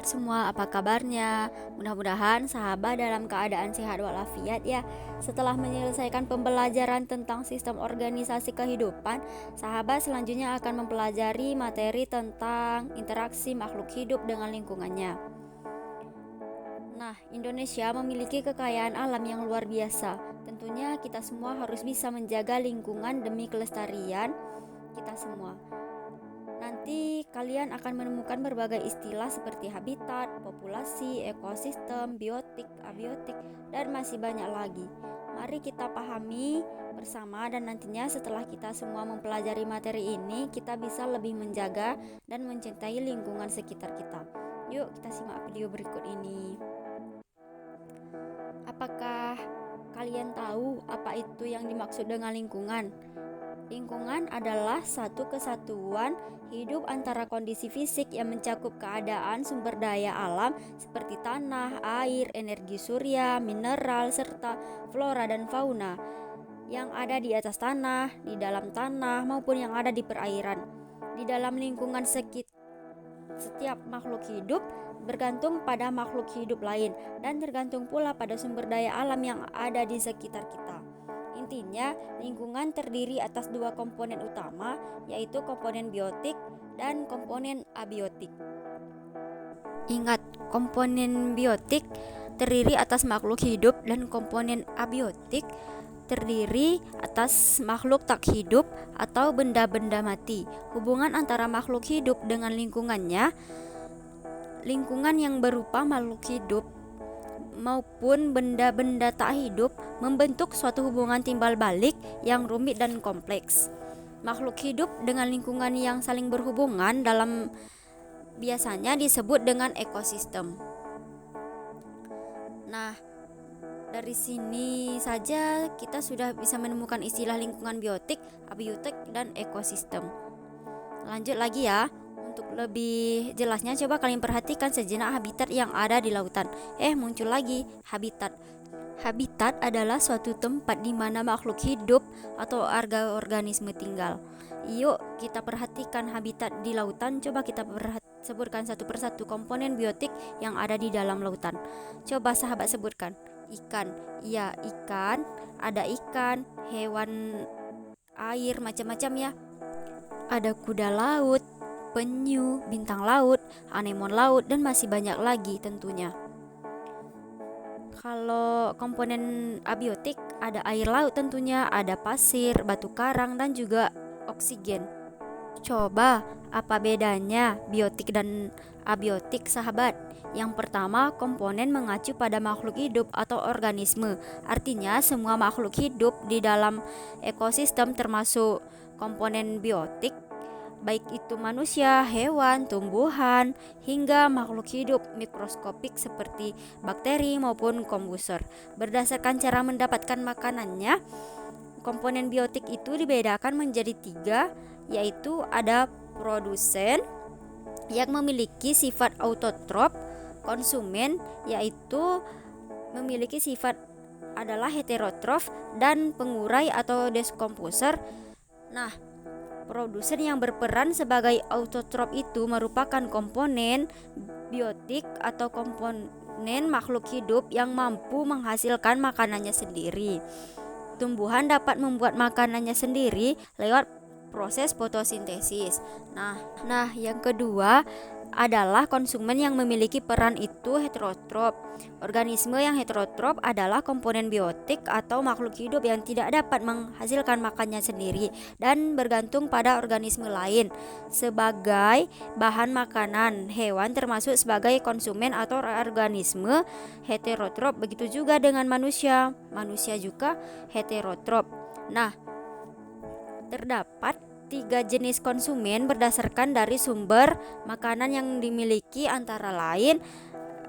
semua, apa kabarnya? Mudah-mudahan sahabat dalam keadaan sehat walafiat ya. Setelah menyelesaikan pembelajaran tentang sistem organisasi kehidupan, sahabat selanjutnya akan mempelajari materi tentang interaksi makhluk hidup dengan lingkungannya. Nah, Indonesia memiliki kekayaan alam yang luar biasa. Tentunya kita semua harus bisa menjaga lingkungan demi kelestarian kita semua. Nanti kalian akan menemukan berbagai istilah seperti habitat, populasi, ekosistem, biotik, abiotik, dan masih banyak lagi. Mari kita pahami bersama dan nantinya setelah kita semua mempelajari materi ini, kita bisa lebih menjaga dan mencintai lingkungan sekitar kita. Yuk kita simak video berikut ini. Apakah kalian tahu apa itu yang dimaksud dengan lingkungan? Lingkungan adalah satu kesatuan hidup antara kondisi fisik yang mencakup keadaan sumber daya alam seperti tanah, air, energi surya, mineral, serta flora dan fauna yang ada di atas tanah, di dalam tanah, maupun yang ada di perairan. Di dalam lingkungan setiap makhluk hidup bergantung pada makhluk hidup lain dan tergantung pula pada sumber daya alam yang ada di sekitar kita. Intinya, lingkungan terdiri atas dua komponen utama, yaitu komponen biotik dan komponen abiotik. Ingat, komponen biotik terdiri atas makhluk hidup dan komponen abiotik terdiri atas makhluk tak hidup atau benda-benda mati. Hubungan antara makhluk hidup dengan lingkungannya, lingkungan yang berupa makhluk hidup maupun benda-benda tak hidup membentuk suatu hubungan timbal balik yang rumit dan kompleks. Makhluk hidup dengan lingkungan yang saling berhubungan biasanya disebut dengan ekosistem. Nah, dari sini saja kita sudah bisa menemukan istilah lingkungan biotik, abiotik, dan ekosistem. Lanjut lagi ya. Untuk lebih jelasnya coba kalian perhatikan sejenak habitat yang ada di lautan. Muncul lagi habitat. Habitat adalah suatu tempat di mana makhluk hidup atau organisme tinggal. Yuk kita perhatikan habitat di lautan. Coba kita sebutkan satu persatu komponen biotik yang ada di dalam lautan. Coba sahabat sebutkan. Ikan. Iya, ikan. Ada ikan, hewan air macam-macam ya. Ada kuda laut, penyu, bintang laut, anemon laut, dan masih banyak lagi tentunya. Kalau komponen abiotik ada air laut tentunya, ada pasir, batu karang, dan juga oksigen. Coba apa bedanya biotik dan abiotik sahabat? Yang pertama, komponen mengacu pada makhluk hidup atau organisme. Artinya semua makhluk hidup di dalam ekosistem termasuk komponen biotik, baik itu manusia, hewan, tumbuhan, hingga makhluk hidup mikroskopik seperti bakteri maupun kombuser. Berdasarkan cara mendapatkan makanannya, komponen biotik itu dibedakan menjadi 3, yaitu ada produsen yang memiliki sifat autotrof, konsumen yaitu memiliki sifat adalah heterotrof, dan pengurai atau deskomposer. Nah, produsen yang berperan sebagai autotrof itu merupakan komponen biotik atau komponen makhluk hidup yang mampu menghasilkan makanannya sendiri. Tumbuhan dapat membuat makanannya sendiri lewat proses fotosintesis. Nah, yang kedua adalah konsumen yang memiliki peran itu heterotrof. Organisme yang heterotrof adalah komponen biotik atau makhluk hidup yang tidak dapat menghasilkan makannya sendiri dan bergantung pada organisme lain sebagai bahan makanan. Hewan termasuk sebagai konsumen atau organisme heterotrof. Begitu juga dengan manusia. Manusia juga heterotrof. Nah, terdapat 3 jenis konsumen berdasarkan dari sumber makanan yang dimiliki, antara lain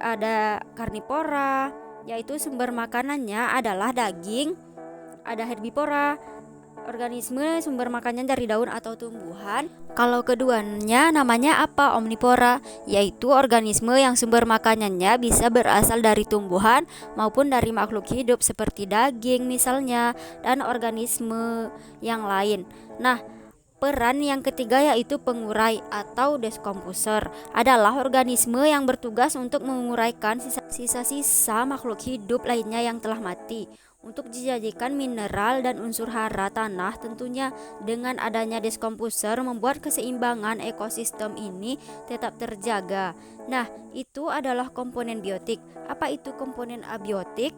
ada karnivora, yaitu sumber makanannya adalah daging. Ada herbivora, organisme sumber makanannya dari daun atau tumbuhan. Kalau keduanya namanya apa? Omnivora, yaitu organisme yang sumber makanannya bisa berasal dari tumbuhan maupun dari makhluk hidup seperti daging misalnya, dan organisme yang lain. Nah, Peran yang ketiga yaitu pengurai atau deskomposer adalah organisme yang bertugas untuk menguraikan sisa-sisa makhluk hidup lainnya yang telah mati untuk dijadikan mineral dan unsur hara tanah. Tentunya dengan adanya deskomposer membuat keseimbangan ekosistem ini tetap terjaga. Nah, itu adalah komponen biotik. Apa itu komponen abiotik?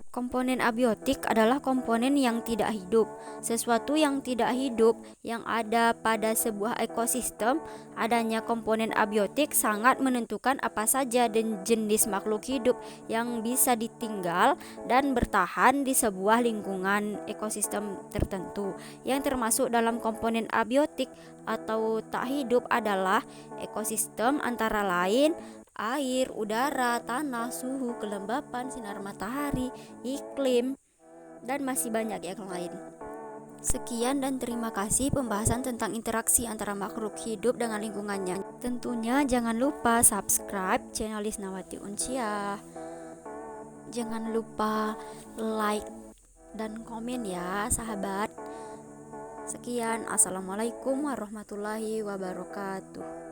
Komponen abiotik adalah komponen yang tidak hidup. Sesuatu yang tidak hidup yang ada pada sebuah ekosistem, adanya komponen abiotik sangat menentukan apa saja dan jenis makhluk hidup yang bisa ditinggal dan bertahan di sebuah lingkungan ekosistem tertentu. Yang termasuk dalam komponen abiotik atau tak hidup adalah ekosistem antara lain air, udara, tanah, suhu, kelembapan, sinar matahari, iklim, dan masih banyak yang lain. Sekian dan terima kasih pembahasan tentang interaksi antara makhluk hidup dengan lingkungannya. Tentunya jangan lupa subscribe channel Lisnawati Unsyiah. Jangan lupa like dan komen ya sahabat. Sekian, assalamualaikum warahmatullahi wabarakatuh.